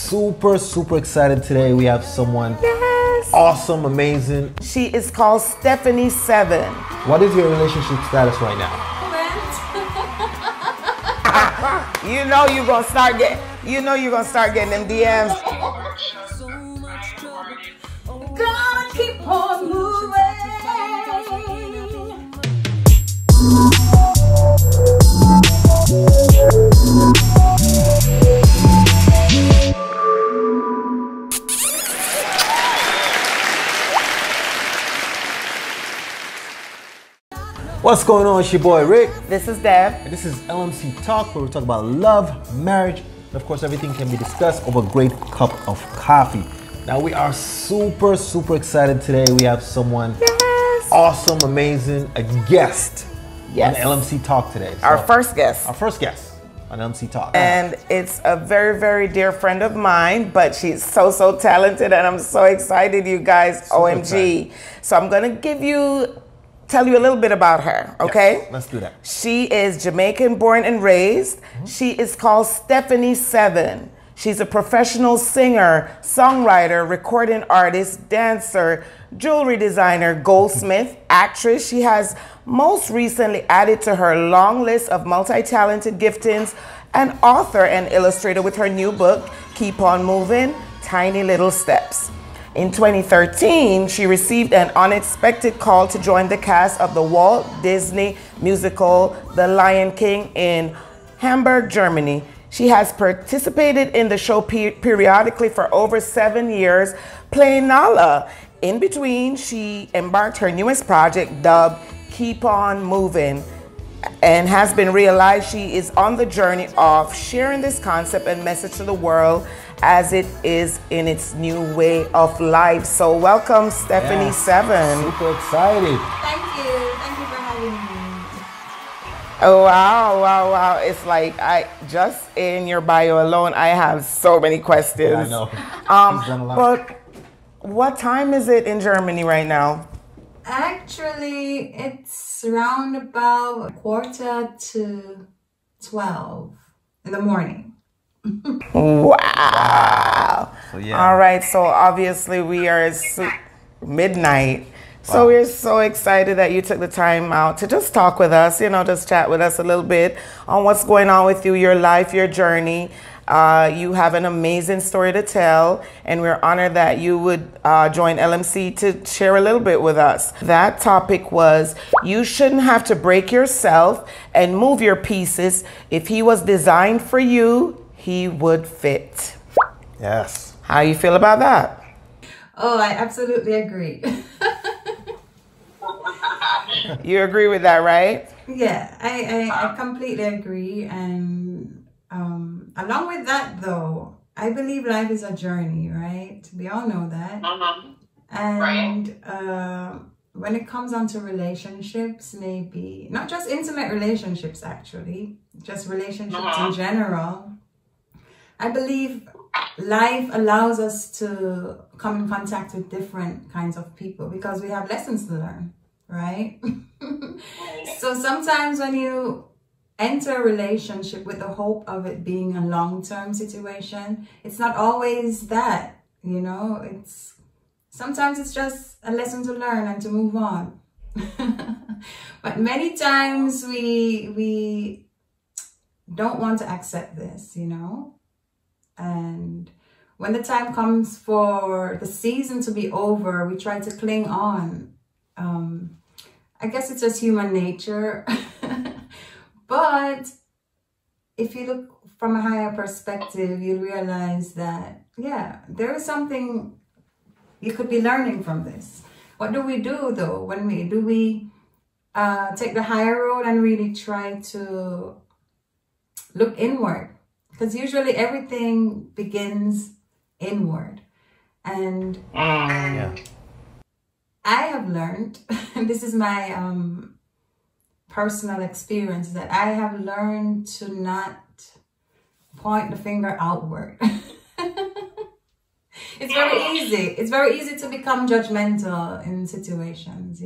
super excited today. We have someone awesome, amazing. She is called Steffani Seven. What is your relationship status right now? You know you're gonna start getting them DMs. Gonna keep on moving. What's going on? It's your boy Rick. This is Deb. And this is LMC Talk, where we talk about love, marriage, and of course everything can be discussed over a great cup of coffee. Now we are super excited today. We have someone awesome, amazing, a guest on LMC Talk today. So, our first guest on LMC Talk. And it's a very dear friend of mine, but she's so talented and I'm so excited, you guys. Super OMG. excited. So I'm gonna tell you a little bit about her, okay? Yes, let's do that. She is Jamaican born and raised. She is called Steffani Seven. She's a professional singer, songwriter, recording artist, dancer, jewelry designer, goldsmith, actress. She has most recently added to her long list of multi-talented giftings, an author and illustrator with her new book, Keep On Moving, Tiny Little Steps. In 2013, she received an unexpected call to join the cast of the Walt Disney musical, The Lion King, in Hamburg, Germany. She has participated in the show periodically for over 7 years, playing Nala. In between, she embarked her newest project, dubbed Keep On Moving, and has been realized. She is on the journey of sharing this concept and message to the world as it is in its new way of life. So welcome, Steffani Seven. Super excited. Thank you for having me. Oh, wow. It's like just in your bio alone, I have so many questions. Yeah, I know. She's done a lot. But what time is it in Germany right now? Actually, it's around about 11:45 in the morning. Wow. So, yeah. All right. So obviously we are midnight. So we're so excited that you took the time out to just talk with us, just chat with us a little bit on what's going on with you, your life, your journey. You have an amazing story to tell, and we're honored that you would join LMC to share a little bit with us. That topic was, you shouldn't have to break yourself and move your pieces. If he was designed for you, he would fit. Yes. How you feel about that? Oh, I absolutely agree. You agree with that, right? Yeah, I completely agree. And along with that, though, I believe life is a journey, right? We all know that. And when it comes on to relationships, maybe not just intimate relationships, actually, just relationships in general, I believe life allows us to come in contact with different kinds of people because we have lessons to learn, right? So sometimes when you enter a relationship with the hope of it being a long-term situation, it's not always that, sometimes it's just a lesson to learn and to move on. But many times we don't want to accept this, and when the time comes for the season to be over, we try to cling on. I guess it's just human nature. But if you look from a higher perspective, you'll realize that, there is something you could be learning from this. What do we do, though? Do we take the higher road and really try to look inward? Because usually everything begins inward. And I have learned, and this is my personal experience, that I have learned to not point the finger outward. It's very easy. It's very easy to become judgmental in situations,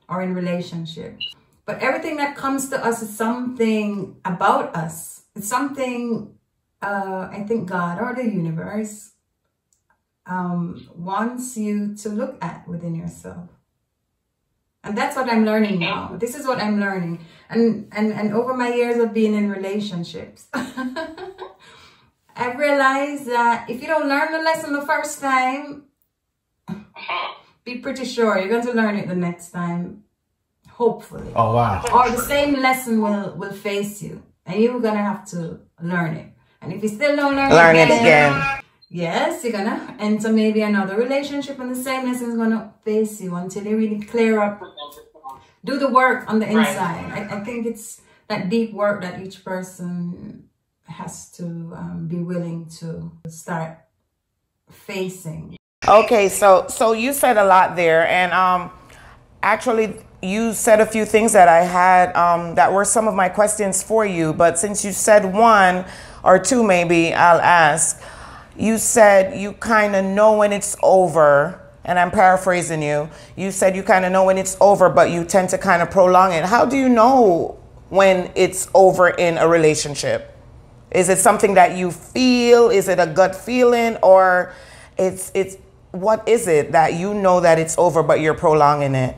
or in relationships. But everything that comes to us is something about us. It's something I think God or the universe wants you to look at within yourself. And that's what I'm learning now. This is what I'm learning. And over my years of being in relationships, I've realized that if you don't learn the lesson the first time, be pretty sure you're going to learn it the next time, hopefully. Oh, wow. Or the same lesson will face you, and you're going to have to learn it. And if you still don't learn it again, yes, you're going to enter maybe another relationship, and the same lesson is going to face you until you really clear up, do the work on the inside. I think it's that deep work that each person has to be willing to start facing. Okay, so you said a lot there, and actually you said a few things that I had that were some of my questions for you, but since you said one or two, maybe I'll ask. You said you kind of know when it's over, and I'm paraphrasing you. You said you kind of know when it's over, but you tend to kind of prolong it. How do you know when it's over in a relationship? Is it something that you feel? Is it a gut feeling? Or it's what is it that you know that it's over, but you're prolonging it?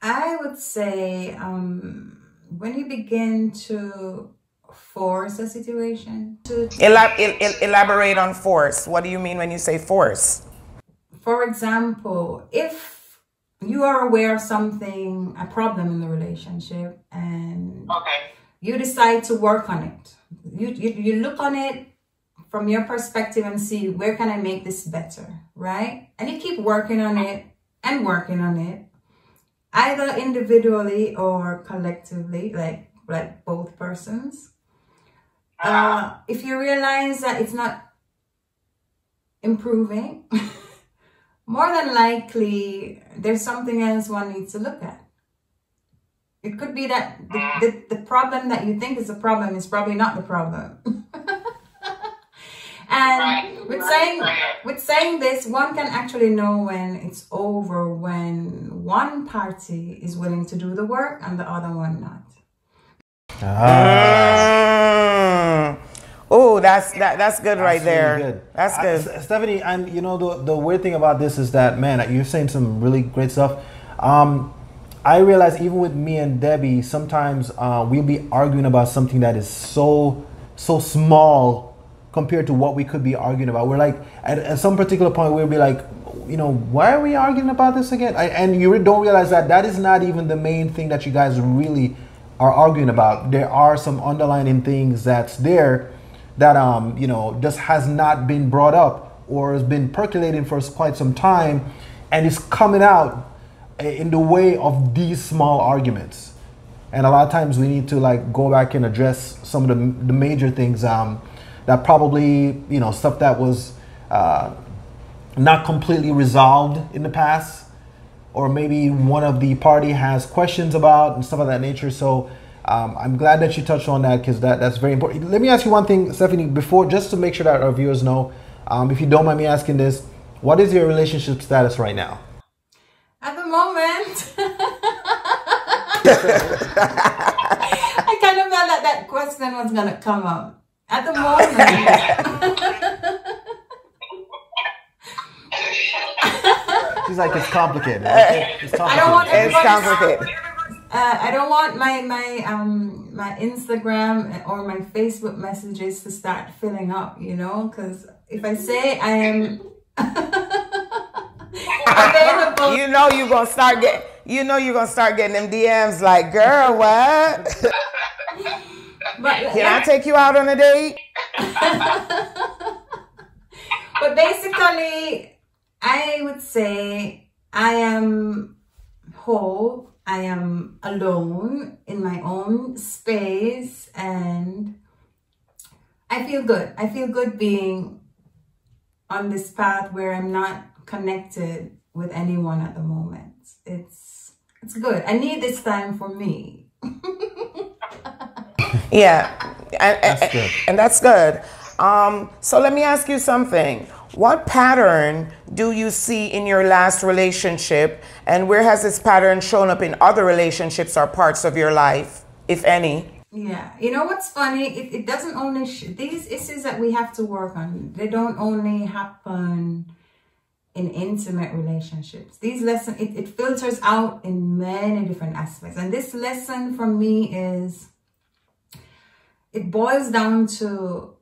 I would say when you begin to force a situation. Elaborate on force. What do you mean when you say force? For example, if you are aware of something, a problem in the relationship, and you decide to work on it. You look on it from your perspective and see, where can I make this better, right? And you keep working on it and working on it, either individually or collectively, like both persons. If you realize that it's not improving, more than likely there's something else one needs to look at. It could be that the problem that you think is a problem is probably not the problem. And with saying this, one can actually know when it's over when one party is willing to do the work and the other one not. Oh, that's good right there. Really good. That's good. Steffani, and you know, the weird thing about this is that, man, you're saying some really great stuff. I realize even with me and Debbie, sometimes we'll be arguing about something that is so small compared to what we could be arguing about. We're like, at some particular point, we'll be like, you know, why are we arguing about this again? And you don't realize that that is not even the main thing that you guys really are arguing about. There are some underlying things that's there that, you know, just has not been brought up or has been percolating for quite some time, and it's coming out in the way of these small arguments. And a lot of times we need to like go back and address some of the major things that probably, you know, stuff that was not completely resolved in the past, or maybe one of the party has questions about and stuff of that nature. So I'm glad that you touched on that, because that's very important. Let me ask you one thing, Steffani, before, just to make sure that our viewers know, if you don't mind me asking this, what is your relationship status right now? At the moment, I kind of felt like that question was going to come up. At the moment, she's like, it's complicated. It's complicated. I don't want it's complicated. I don't want my Instagram or my Facebook messages to start filling up, you know, because if I say I am available, you know you're gonna start getting them DMs like, girl, what? but Can I take you out on a date? But basically, I would say I am whole. I am alone in my own space, and I feel good. I feel good being on this path where I'm not connected with anyone at the moment. It's good. I need this time for me. Yeah, That's good. and that's good. So let me ask you something. What pattern do you see in your last relationship, and where has this pattern shown up in other relationships or parts of your life, if any? Yeah, you know what's funny? It doesn't only these issues that we have to work on. They don't only happen in intimate relationships. These lessons, it filters out in many different aspects. And this lesson from me is, it boils down to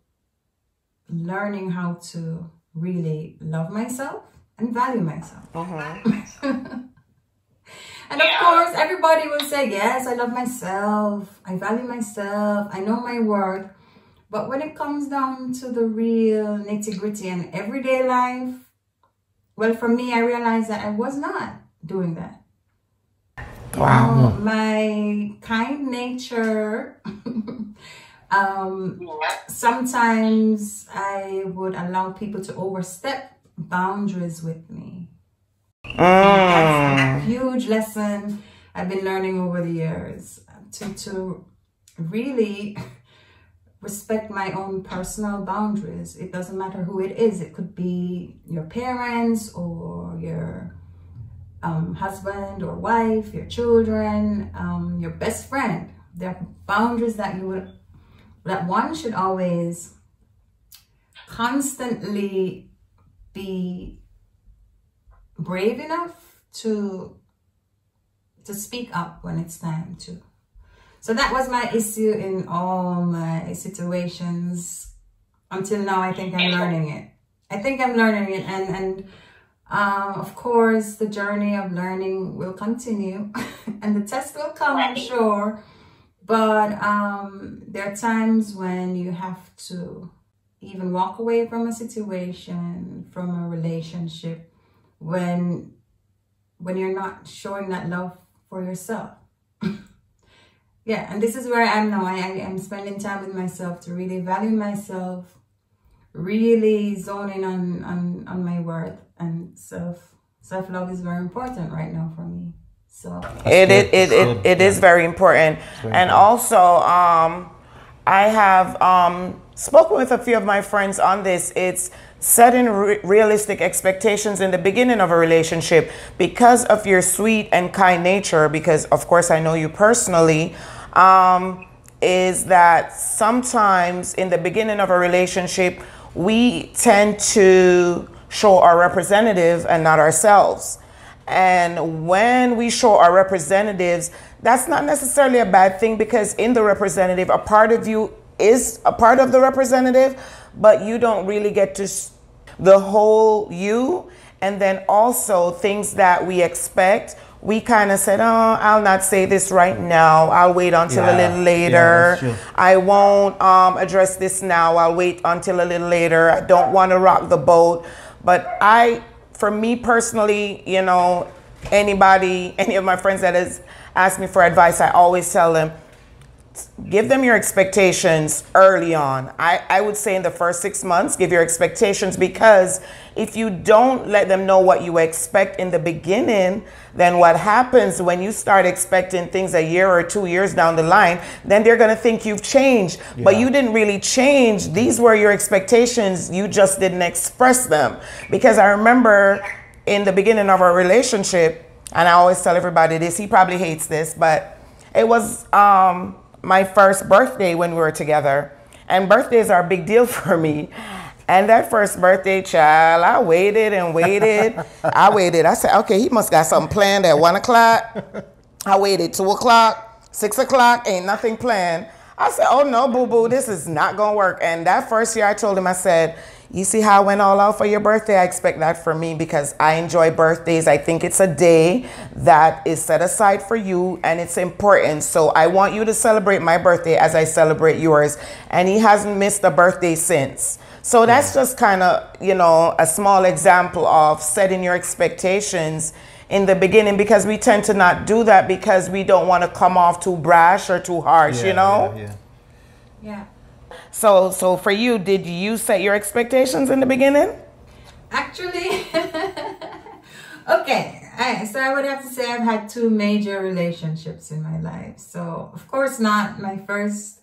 learning how to really love myself and value myself. And of course, everybody will say, yes, I love myself. I value myself. I know my worth. But when it comes down to the real nitty-gritty and everyday life, well, for me, I realized that I was not doing that. Wow. My kind nature, sometimes I would allow people to overstep boundaries with me. That's a huge lesson I've been learning over the years, to really respect my own personal boundaries. It doesn't matter who it is. It could be your parents or your husband or wife, your children, your best friend. There are boundaries that one should always constantly be brave enough to speak up when it's time to. So that was my issue in all my situations until now. I think I'm learning it. And of course, the journey of learning will continue and the test will come, I'm sure. But there are times when you have to even walk away from a situation, from a relationship, when you're not showing that love for yourself. Yeah, and this is where I am now. I am spending time with myself to really value myself, really zone in on my worth, and self-love is very important right now for me. So it is very important. And also I have spoken with a few of my friends on this. It's setting realistic expectations in the beginning of a relationship because of your sweet and kind nature, because of course I know you personally, is that sometimes in the beginning of a relationship, we tend to show our representative and not ourselves. And when we show our representatives, that's not necessarily a bad thing, because in the representative, a part of you is a part of the representative, but you don't really get to the whole you. And then also things that we expect, we kind of said, oh, I'll not say this right now. I'll wait until a little later. I won't address this now. I'll wait until a little later. I don't want to rock the boat. But for me personally, you know, any of my friends that has asked me for advice, I always tell them, give them your expectations early on. I would say in the first 6 months, give your expectations, because if you don't let them know what you expect in the beginning, then what happens when you start expecting things a year or 2 years down the line, then they're going to think you've changed, but you didn't really change. These were your expectations. You just didn't express them. Because I remember in the beginning of our relationship, and I always tell everybody this, he probably hates this, but it was, my first birthday when we were together, and birthdays are a big deal for me. And that first birthday, child, I waited and waited. I said, okay, he must got something planned at 1 o'clock. I waited 2 o'clock, 6 o'clock, ain't nothing planned. I said, oh no, boo-boo, this is not gonna work. And that first year I told him, I said, you see how I went all out for your birthday? I expect that from me, because I enjoy birthdays. I think it's a day that is set aside for you and it's important. So I want you to celebrate my birthday as I celebrate yours. And he hasn't missed a birthday since. So that's just kind of, you know, a small example of setting your expectations in the beginning, because we tend to not do that because we don't want to come off too brash or too harsh, you know? Yeah. So for you, did you set your expectations in the beginning? Actually, okay. So I would have to say I've had 2 major relationships in my life. So of course not my first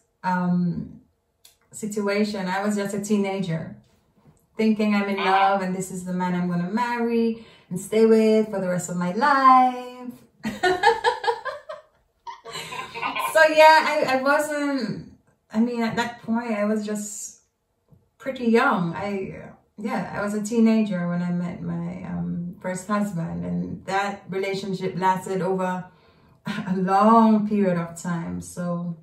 situation. I was just a teenager thinking I'm in love and this is the man I'm going to marry and stay with for the rest of my life. So yeah, I wasn't, I mean, at that point, I was just pretty young. I was a teenager when I met my first husband, and that relationship lasted over a long period of time. So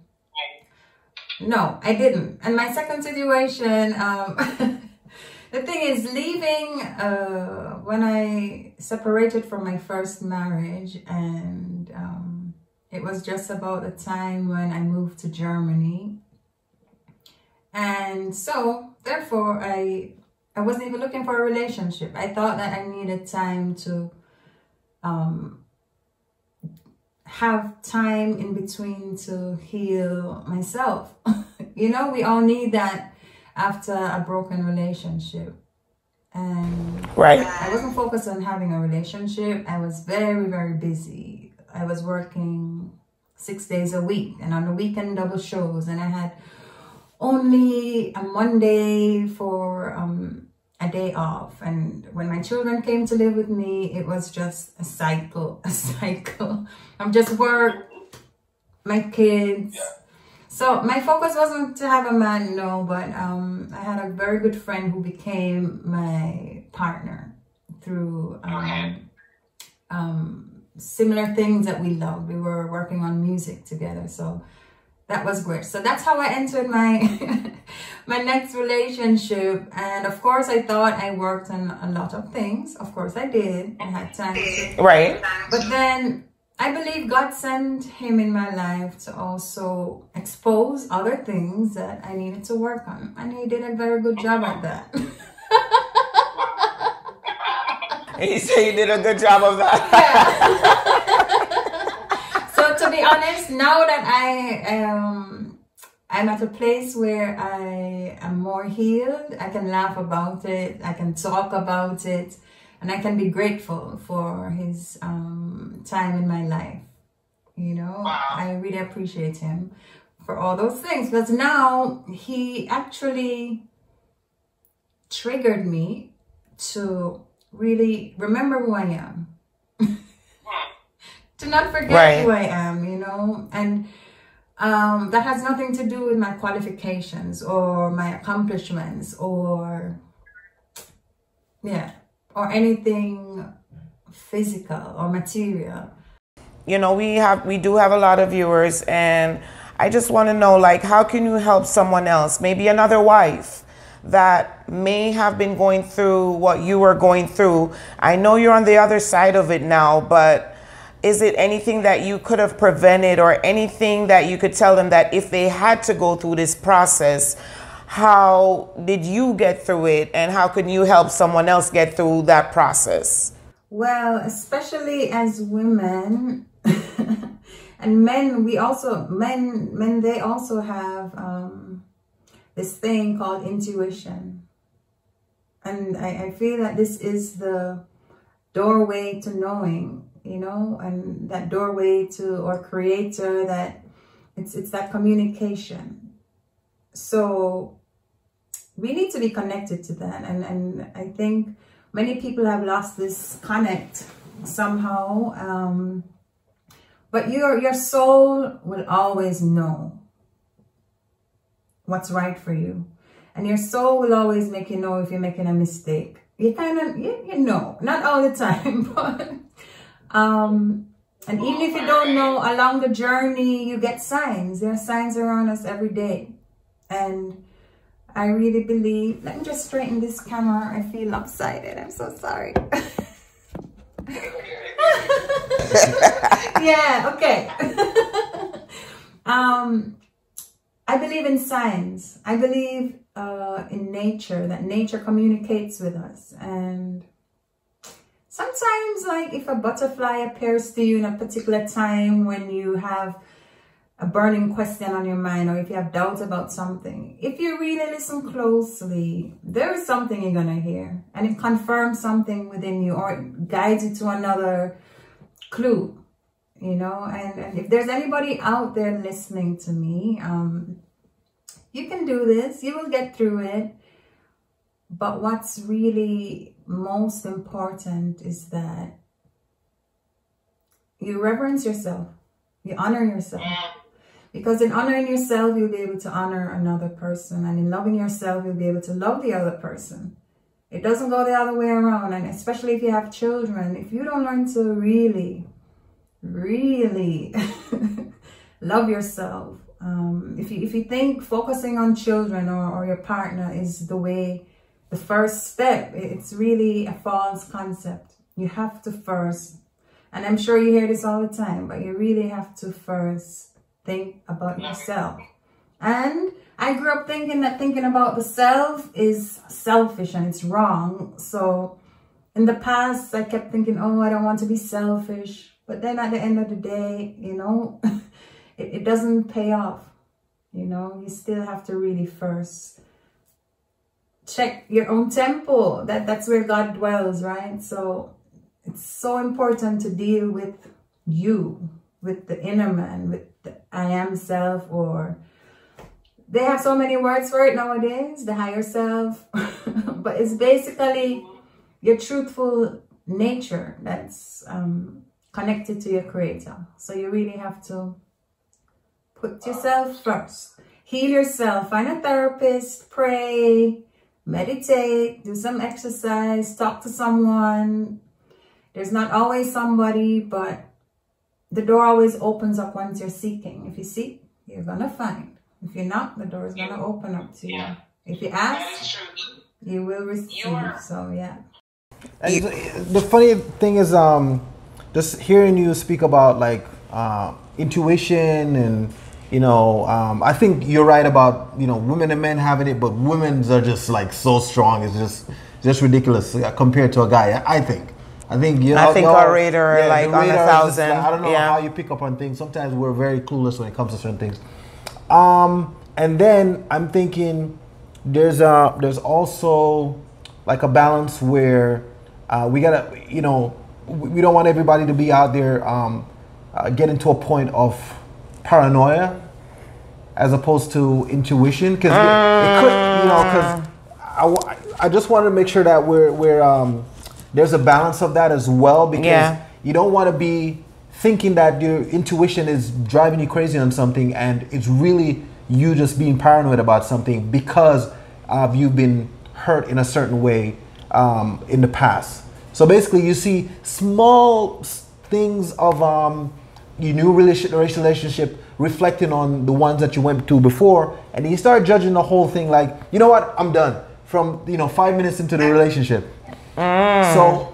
no, I didn't. And my second situation, the thing is, leaving when I separated from my first marriage, and it was just about the time when I moved to Germany. And so therefore I wasn't even looking for a relationship. I thought that I needed time to have time in between to heal myself. You know, we all need that after a broken relationship. And right. I wasn't focused on having a relationship. I was very, very busy. I was working 6 days a week, and on the weekend double shows, and I had only a Monday for a day off. And when my children came to live with me, it was just a cycle. I'm just work, my kids. So my focus wasn't to have a man, no, but I had a very good friend who became my partner through similar things that we loved. We were working on music together, so that was great. So that's how I entered my my next relationship. And of course, I thought I worked on a lot of things. Of course, I did. I had time to. Right. But then I believe God sent him in my life to also expose other things that I needed to work on. And he did a very good job at that. He said you did a good job of that. Yeah. So to be honest, now that I'm at a place where I am more healed, I can laugh about it, I can talk about it, and I can be grateful for his time in my life. You know, I really appreciate him for all those things, because now he actually triggered me to really remember who I am. To not forget who I am, you know. And that has nothing to do with my qualifications or my accomplishments or or anything physical or material. You know, we do have a lot of viewers, and I just want to know, like, how can you help someone else, maybe another wife that may have been going through what you were going through? I know you're on the other side of it now, but is it anything that you could have prevented, or anything that you could tell them that if they had to go through this process, how did you get through it, and how can you help someone else get through that process? Well, especially as women and men, they also have this thing called intuition. And I feel that this is the doorway to knowing, you know, and that doorway to, or creator, that it's that communication. So we need to be connected to that. And I think many people have lost this connect somehow. But your soul will always know what's right for you. And your soul will always make you know if you're making a mistake. You kind of, you know, not all the time, but, and even if you don't know, along the journey, you get signs. There are signs around us every day. And I really believe, let me just straighten this camera. I feel lopsided. I'm so sorry. Yeah, okay. I believe in signs. I believe in nature, that nature communicates with us. And sometimes, like, if a butterfly appears to you in a particular time when you have a burning question on your mind, or if you have doubts about something, if you really listen closely, there is something you're going to hear, and it confirms something within you, or it guides you to another clue, you know. And if there's anybody out there listening to me, you can do this, you will get through it. But what's really most important is that you reverence yourself, you honor yourself. Because in honoring yourself, you'll be able to honor another person. And in loving yourself, you'll be able to love the other person. It doesn't go the other way around. And especially if you have children, if you don't learn to really love yourself, if you think focusing on children or your partner is the first step, it's really a false concept. You have to first, and I'm sure you hear this all the time, but you really have to first think about yourself. And I grew up thinking that thinking about the self is selfish and it's wrong. So in the past, I kept thinking, oh, I don't want to be selfish. But then at the end of the day, you know, it doesn't pay off. You know, you still have to really first check your own temple. That's where God dwells, right? So it's so important to deal with you, with the inner man, with the I am self, or they have so many words for it nowadays, the higher self. But it's basically your truthful nature that's connected to your creator. So you really have to put yourself first. Heal yourself. Find a therapist. Pray. Meditate. Do some exercise. Talk to someone. There's not always somebody, but the door always opens up once you're seeking. If you seek, you're going to find. If you knock, the door is going to open up to you. If you ask, you will receive. So, yeah. And the funny thing is, just hearing you speak about like intuition and, you know, I think you're right about, you know, women and men having it, but women's are just like so strong. It's just ridiculous compared to a guy. I think, you know, I think our radar like on 1,000. I don't know how you pick up on things. Sometimes we're very clueless when it comes to certain things. And then I'm thinking there's also like a balance where we gotta, you know, we don't want everybody to be out there getting to a point of paranoia as opposed to intuition, because it could, you know, because I just want to make sure that we're there's a balance of that as well, because you don't want to be thinking that your intuition is driving you crazy on something and it's really you just being paranoid about something because you've been hurt in a certain way in the past. So basically you see small things of your new relationship reflecting on the ones that you went to before, and you start judging the whole thing like, you know what, I'm done from, you know, 5 minutes into the relationship. So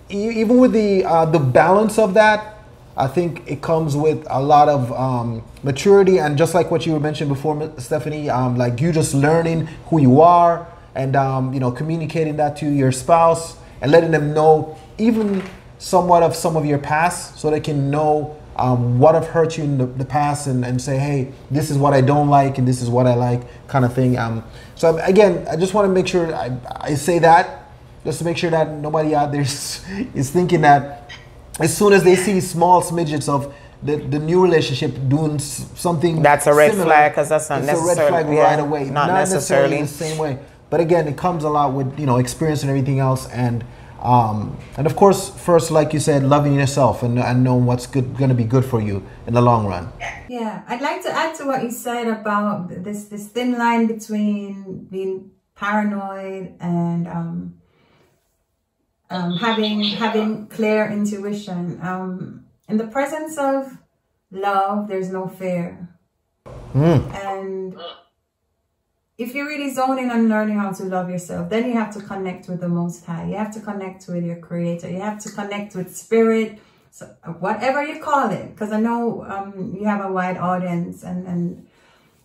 even with the balance of that, I think it comes with a lot of maturity, and just like what you mentioned before, Steffani, like you just learning who you are and you know, communicating that to your spouse and letting them know even somewhat of some of your past, so they can know what have hurt you in the past, and say, hey, this is what I don't like and this is what I like, kind of thing. So again, I just want to make sure I say that, just to make sure that nobody out there is thinking that as soon as they see small smidgets of the new relationship doing something that's a red similar, flag, because that's not it's necessarily a red flag right away. Not necessarily the same way. But again, it comes a lot with, you know, experience and everything else, and of course, first, like you said, loving yourself and knowing what's going to be good for you in the long run. Yeah, I'd like to add to what you said about this thin line between being paranoid and having clear intuition. In the presence of love, there's no fear. And if you're really zoning on learning how to love yourself, then you have to connect with the Most High. You have to connect with your Creator. You have to connect with Spirit, so whatever you call it. Because I know you have a wide audience, and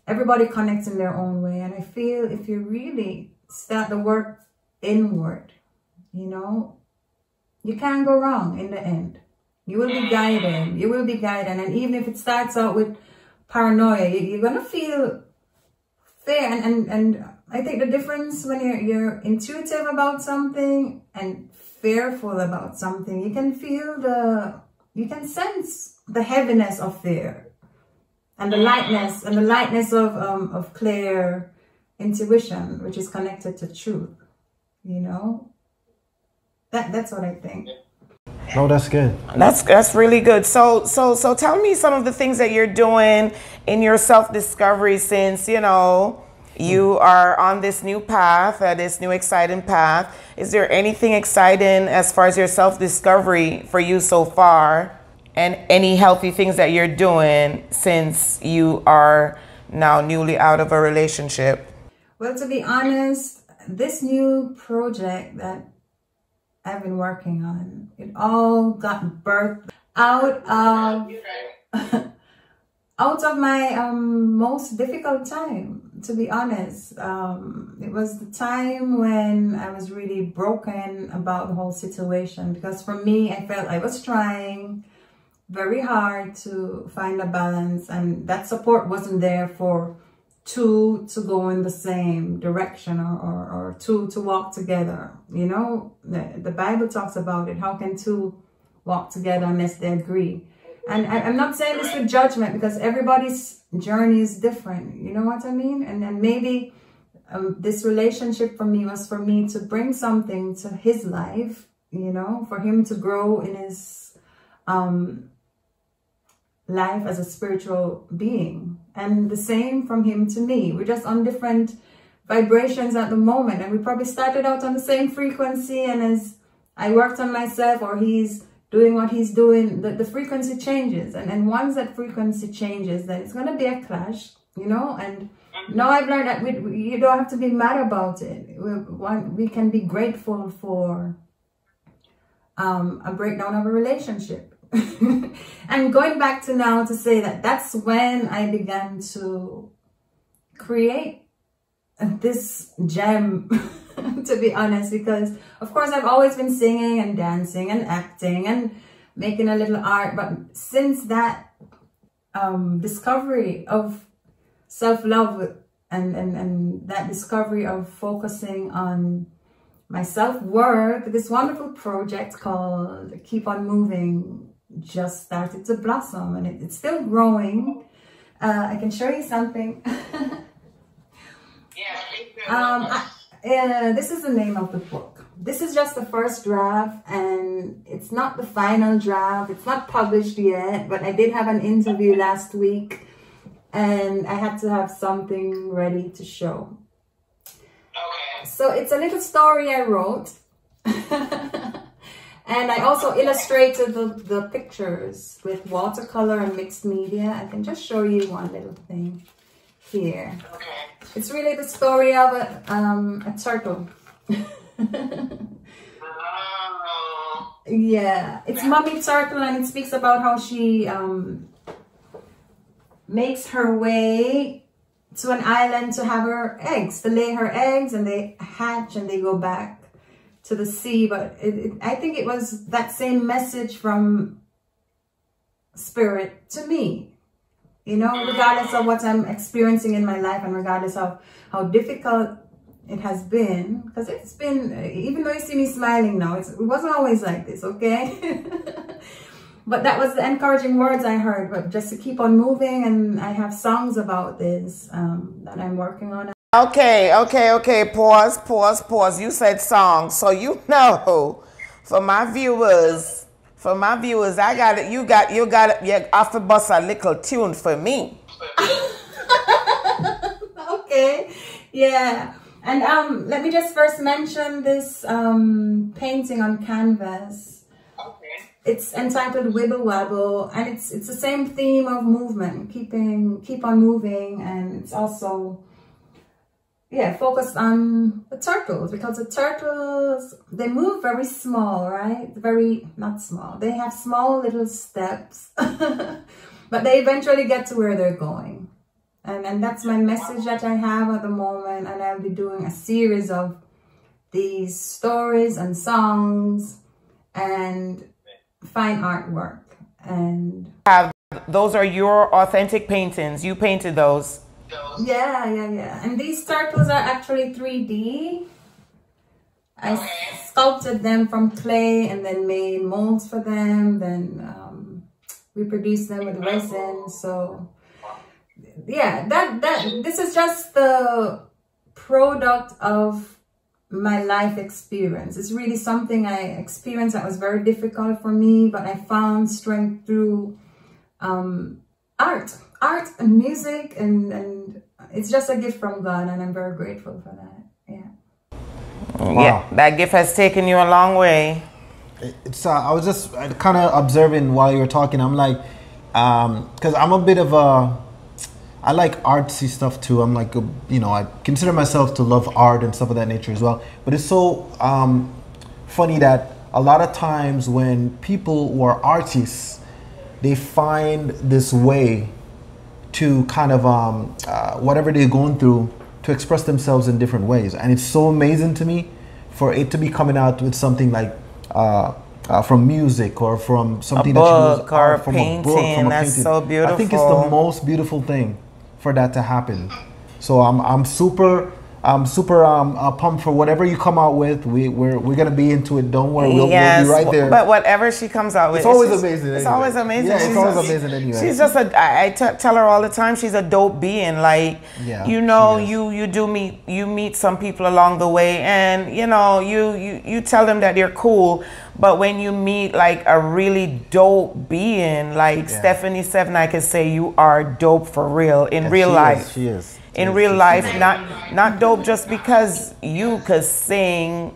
everybody connects in their own way. And I feel if you really start the work inward, you know, you can't go wrong in the end. You will be guided. You will be guided. And even if it starts out with paranoia, you're going to feel fear. And I think the difference when you're intuitive about something and fearful about something, you can feel you can sense the heaviness of fear and the lightness of clear intuition, which is connected to truth, you know. That's what I think. No, that's good. That's really good. So tell me some of the things that you're doing in your self-discovery, since you know you are on this new path, this new exciting path. Is there anything exciting as far as your self-discovery for you so far, and any healthy things that you're doing since you are now newly out of a relationship? Well, to be honest, this new project that I've been working on, it all got birthed out of out of my most difficult time, to be honest. It was the time when I was really broken about the whole situation, because for me, I felt I was trying very hard to find a balance, and that support wasn't there for two to go in the same direction, or two to walk together. You know, the Bible talks about it. How can two walk together unless they agree? And I'm not saying this with judgment, because everybody's journey is different. You know what I mean? And then maybe this relationship for me was for me to bring something to his life, you know, for him to grow in his life as a spiritual being. And the same from him to me. We're just on different vibrations at the moment. And we probably started out on the same frequency. And as I worked on myself, or he's doing what he's doing, the frequency changes. And once that frequency changes, then it's going to be a clash, you know. And now I've learned that you don't have to be mad about it. We can be grateful for a breakdown of a relationship. And going back to now to say that that's when I began to create this gem, to be honest, because of course I've always been singing and dancing and acting and making a little art, but since that discovery of self-love and that discovery of focusing on my self-worth, this wonderful project called Keep On Moving just started to blossom, and it's still growing. I can show you something. This is the name of the book. This is just the first draft, and it's not the final draft. It's not published yet, but I did have an interview last week, and I had to have something ready to show. Okay. So it's a little story I wrote. And I also illustrated the pictures with watercolor and mixed media. I can just show you one little thing here. Okay. It's really the story of a turtle. Yeah, it's Mommy Turtle, and it speaks about how she makes her way to an island to have her eggs, to lay her eggs, and they hatch and they go back to the sea. But I think it was that same message from Spirit to me, you know, regardless of what I'm experiencing in my life, and regardless of how difficult it has been, because it's been, even though you see me smiling now, it wasn't always like this, okay? But that was the encouraging words I heard, but just to keep on moving. And I have songs about this that I'm working on. Okay. Pause. You said songs, so you know, for my viewers, I got it. You got it. You have to bust a little tune for me. Okay, yeah. And let me just first mention this painting on canvas. Okay. It's entitled Wibble Wabble, and it's the same theme of movement, keep on moving, and it's also, yeah, focused on the turtles, because the turtles, they move very small, right? Not small. They have small little steps, but they eventually get to where they're going. And that's my message that I have at the moment. And I'll be doing a series of these stories and songs and fine artwork. And those are your authentic paintings. You painted those. Yeah. And these turtles are actually 3D. I sculpted them from clay and then made molds for them. Then reproduced them with resin. So yeah, this is just the product of my life experience. It's really something I experienced that was very difficult for me, but I found strength through art and music, and it's just a gift from God, and I'm very grateful for that. Yeah. Wow. Yeah, that gift has taken you a long way. It's I was just kind of observing while you were talking. I'm like, because I'm a bit of I like artsy stuff too. I'm like, you know, I consider myself to love art and stuff of that nature as well. But it's so funny that a lot of times when people who are artists, they find this way to kind of whatever they're going through to express themselves in different ways. And it's so amazing to me for it to be coming out with something like from music or from something a book that or a painting. That's so beautiful. I think it's the most beautiful thing for that to happen. So I'm super pumped for whatever you come out with. We're gonna be into it. Don't worry, we'll be right there. But whatever she comes out with, it's always amazing. It's always amazing. Yeah, it's always amazing anyway. She's just I tell her all the time. She's a dope being. Like, you know, you meet some people along the way, and you know you tell them that they're cool. But when you meet like a really dope being like Steffani Seven, I can say you are dope for real in real life. She is. In real life, not dope just because you could sing,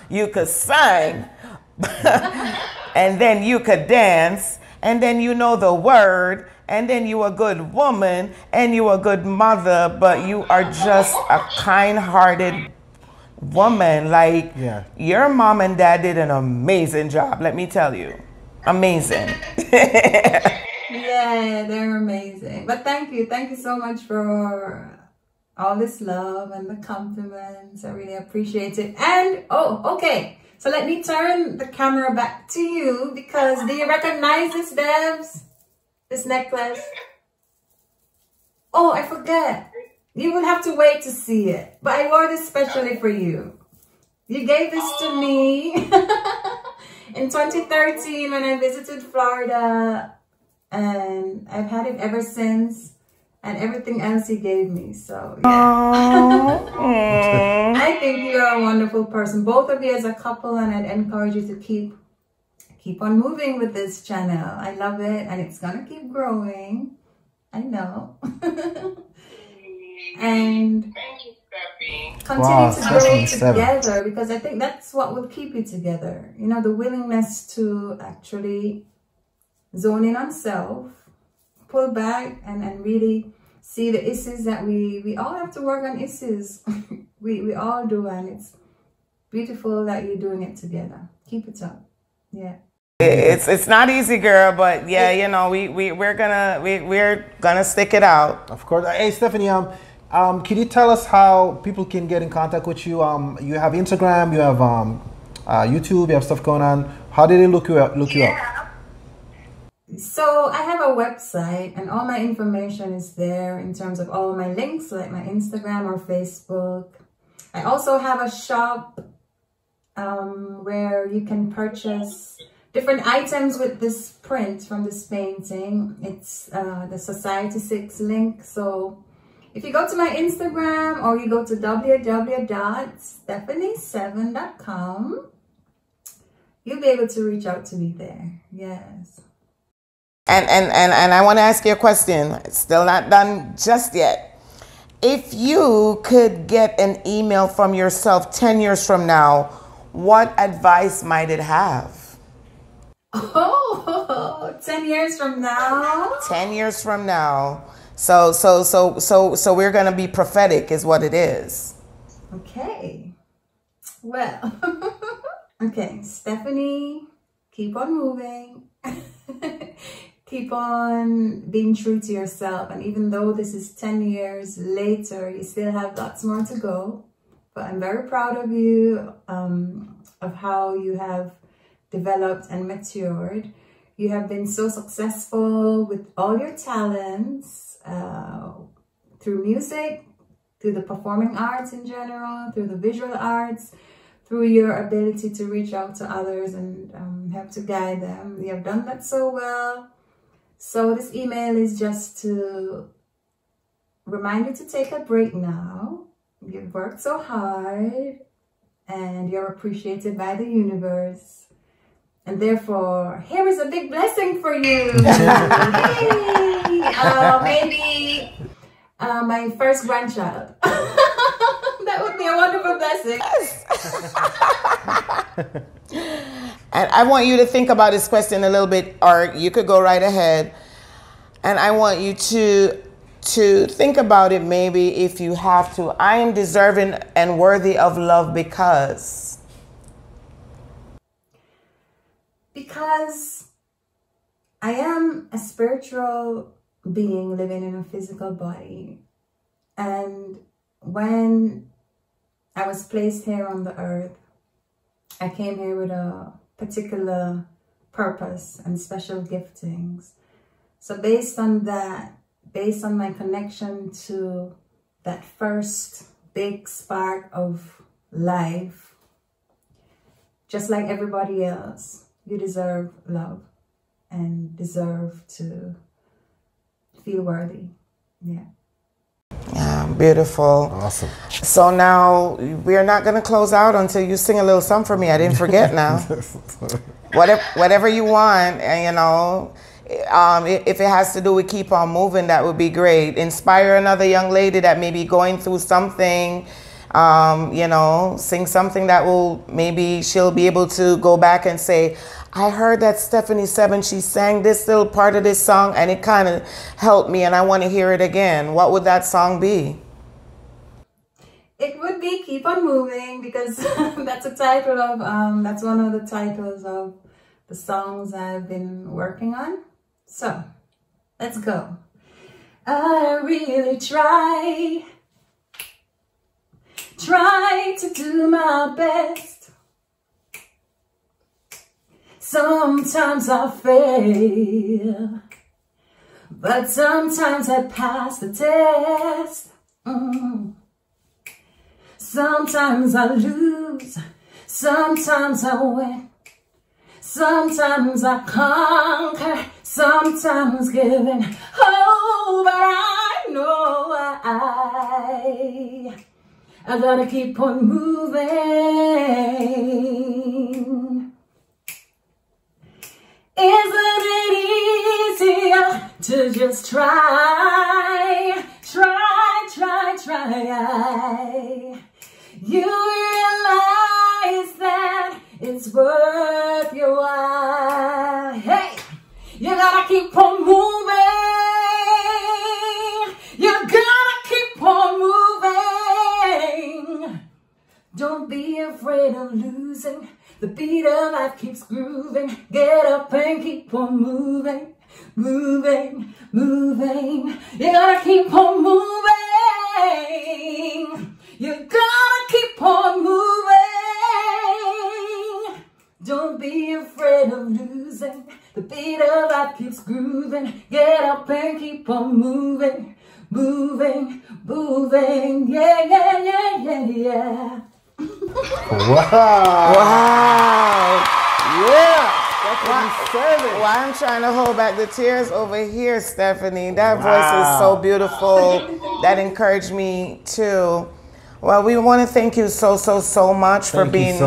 you could sing, and then you could dance, and then you know the word, and then you a good woman, and you a good mother, but you are just a kind-hearted woman. Like, your mom and dad did an amazing job, let me tell you. Amazing. Yeah, they're amazing. But thank you so much for all this love and the compliments. I really appreciate it. And okay, so let me turn the camera back to you, because do you recognize this, Devs? This necklace? Oh, I forget. You will have to wait to see it, but I wore this specially for you. You gave this to me in 2013 when I visited Florida. And I've had it ever since, and everything else he gave me. So yeah. I think you're a wonderful person, both of you as a couple, and I'd encourage you to keep on moving with this channel. I love it, and it's gonna keep growing. I know. And continue to grow together, because I think that's what will keep you together. You know, the willingness to actually zone in on self, pull back, and really see the issues that we all have to work on. Issues we all do, and it's beautiful that you're doing it together. Keep it up. Yeah, it's not easy, girl, but yeah, you know, we're gonna stick it out. Of course. Hey, Steffani, can you tell us how people can get in contact with you? You have Instagram, you have YouTube, you have stuff going on. How did they look you up? So I have a website, and all my information is there in terms of all my links, like my Instagram or Facebook. I also have a shop where you can purchase different items with this print from this painting. It's the Society 6 link. So if you go to my Instagram, or you go to www.steffani7.com, you'll be able to reach out to me there. Yes. And I want to ask you a question. It's still not done just yet. If you could get an email from yourself 10 years from now, what advice might it have? Oh, 10 years from now? 10 years from now. So we're going to be prophetic is what it is. Okay. Well, okay, Steffani, keep on moving. Keep on being true to yourself. And even though this is 10 years later, you still have lots more to go. But I'm very proud of you, of how you have developed and matured. You have been so successful with all your talents, through music, through the performing arts in general, through the visual arts, through your ability to reach out to others and help to guide them. You have done that so well. So this email is just to remind you to take a break now you've worked so hard and you're appreciated by the universe. And therefore, here is a big blessing for you. Hey! Maybe my first grandchild. That would be a wonderful blessing. And I want you to think about this question a little bit, or you could go right ahead. And I want you to think about it maybe if you have to. I am deserving and worthy of love because I am a spiritual being living in a physical body. And when I was placed here on the earth, I came here with a particular purpose and special giftings. So based on that, based on my connection to that first big spark of life, just like everybody else, you deserve love and deserve to feel worthy. Yeah. Yeah, beautiful. Awesome. So now we're not going to close out until you sing a little song for me. I didn't forget now. Whatever you want, you know. If it has to do with keep on moving, that would be great. Inspire another young lady that may be going through something, you know, sing something that will, maybe she'll be able to go back and say, I heard that Steffani Seven, she sang this little part of this song and it kind of helped me and I want to hear it again. What would that song be? It would be Keep On Moving, because that's a title of, that's one of the titles of the songs I've been working on. So, let's go. I really try to do my best. Sometimes I fail, but sometimes I pass the test. Sometimes I lose, sometimes I win. Sometimes I conquer, sometimes giving. Oh, but I know I gotta keep on moving. Isn't it easier to just try? You realize that it's worth your while. Hey, you gotta keep on moving. You gotta keep on moving. Don't be afraid of losing. The beat of life keeps grooving. Get up and keep on moving, moving, moving. You gotta keep on moving. You gotta keep on moving. Don't be afraid of losing. The beat of life keeps grooving. Get up and keep on moving, moving, moving. Yeah, yeah, yeah, yeah, yeah. Wow. Wow. Yeah. Steffani Seven. Why I'm trying to hold back the tears over here, Steffani. That voice is so beautiful. That encouraged me too. Well, we want to thank you so much for being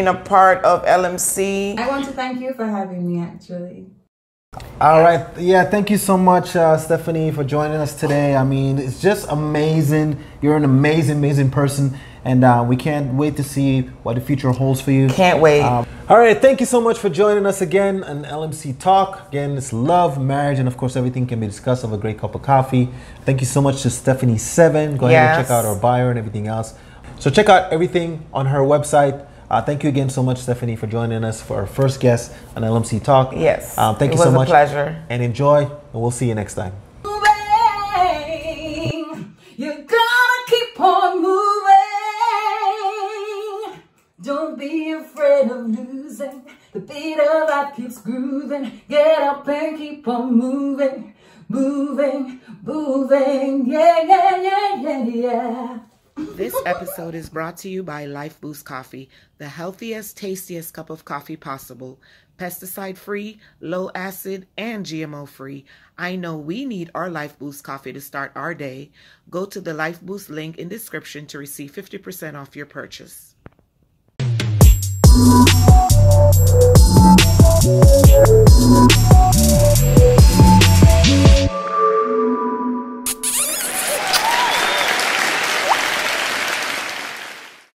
a part of LMC. I want to thank you for having me, actually. All right. Yeah, thank you so much, Steffani, for joining us today. I mean, it's just amazing. You're an amazing person. And we can't wait to see what the future holds for you. Can't wait. All right, thank you so much for joining us again on LMC Talk. Again, it's love, marriage, and of course, everything can be discussed over a great cup of coffee. Thank you so much to Steffani Seven. Go ahead and check out our bio and everything else. So check out everything on her website. Thank you again so much, Steffani, for joining us for our first guest on LMC Talk. Yes, thank you so much. It was a pleasure. And enjoy, and we'll see you next time. You gotta keep on moving. Don't be afraid of losing. The beat of life keeps grooving. Get up and keep on moving, moving, moving. Yeah, yeah, yeah, yeah, yeah. This episode is brought to you by Life Boost Coffee, the healthiest, tastiest cup of coffee possible. Pesticide-free, low acid, and GMO-free. I know we need our Life Boost coffee to start our day. Go to the Life Boost link in description to receive 50% off your purchase.